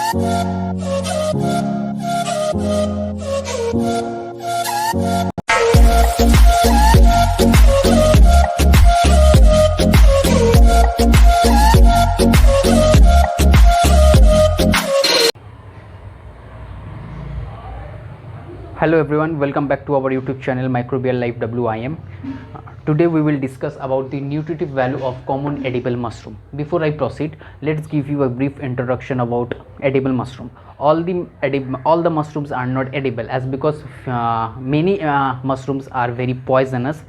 Hello everyone, welcome back to our YouTube channel Microbial Life WIM. Today we will discuss about the nutritive value of common edible mushroom. Before I proceed, let's give you a brief introduction about edible mushroom. All the mushrooms are not edible, as because many mushrooms are very poisonous.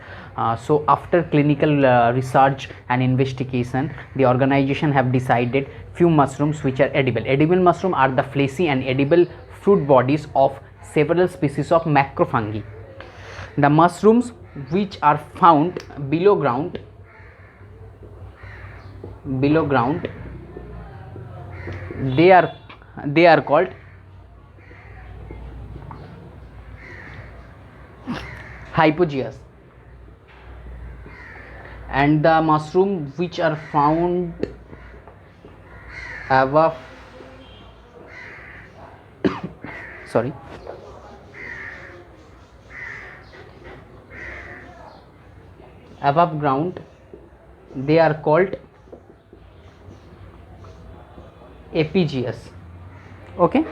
So after clinical research and investigation, the organization have decided few mushrooms which are edible. Edible mushroom are the fleshy and edible fruit bodies of several species of macrofungi. The mushrooms which are found below ground they are called hypogeias, and the mushroom which are found above above ground, they are called epigeias. Okay,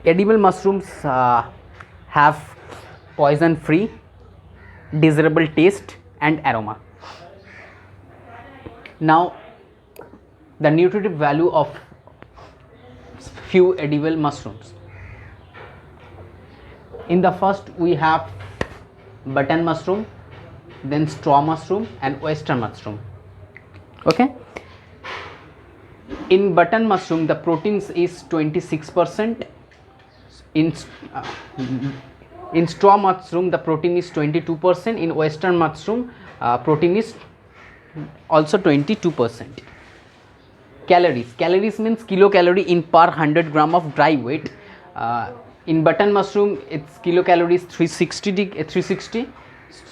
edible mushrooms have poison free, desirable taste and aroma. Now the nutritive value of few edible mushrooms. In the first we have button mushroom, then straw mushroom and oyster mushroom. Okay, in button mushroom the proteins is 26%. In straw mushroom the protein is 22%. In oyster mushroom protein is also 22%. Calories means kilocalorie in per 100 gram of dry weight. In button mushroom its kilocalories 360.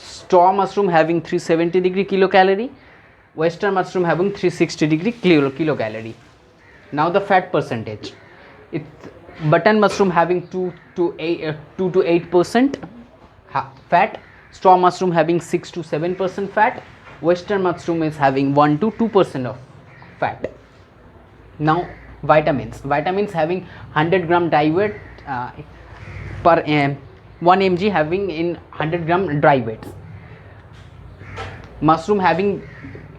Straw mushroom having 370 degree kilocalorie, oyster mushroom having 360 degree kilocalorie. Now the fat percentage. Button mushroom having 2 to 8% fat, straw mushroom having 6 to 7% fat, oyster mushroom is having 1 to 2% of fat. Now vitamins having 100 gram dry weight per 1 mg having in 100 gram dry weight. Mushroom having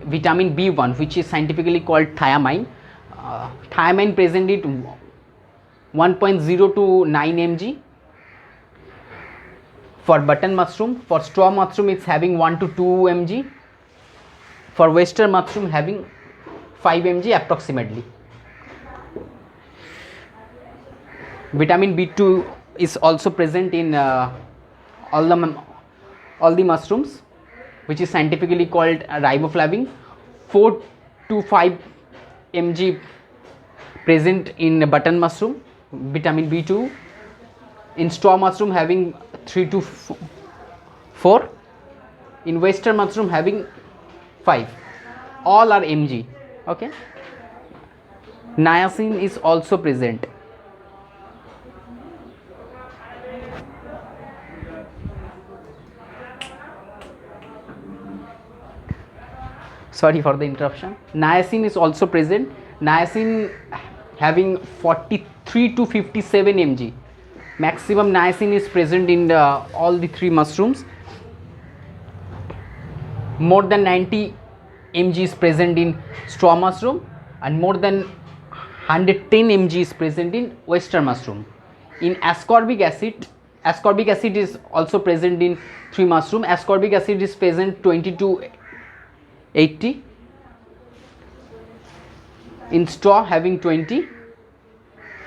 vitamin B1 which is scientifically called thiamine. Thiamine present in 1.0 to 9 mg for button mushroom. For straw mushroom it's having 1 to 2 mg. For oyster mushroom having 5 mg approximately. Vitamin B2 is also present in all the mushrooms, which is scientifically called riboflavin. 4 to 5 mg present in button mushroom, vitamin B2. In straw mushroom having 3 to 4. In oyster mushroom having 5. All are mg. Okay, niacin is also present. Sorry for the interruption. Niacin is also present. Niacin having 43 to 57 mg. Maximum niacin is present in all the three mushrooms. More than 90 mg is present in straw mushroom and more than 110 mg is present in oyster mushroom. In ascorbic acid is also present in three mushroom. Ascorbic acid is present 20 to 80. In straw having 20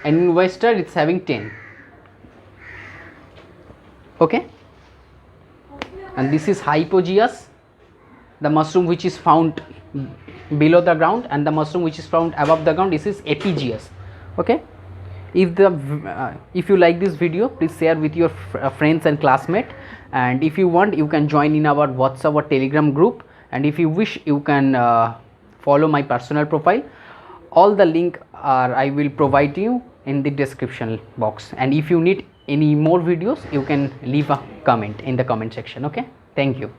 and in oyster it's having 10. Okay, and this is hypogeias, the mushroom which is found below the ground, and the mushroom which is found above the ground, this is epigeias. Okay, if you like this video, please share with your friends and classmates, and if you want you can join in our WhatsApp or Telegram group, and if you wish you can follow my personal profile. All the link I will provide you in the description box, and if you need any more videos you can leave a comment in the comment section. Okay, thank you.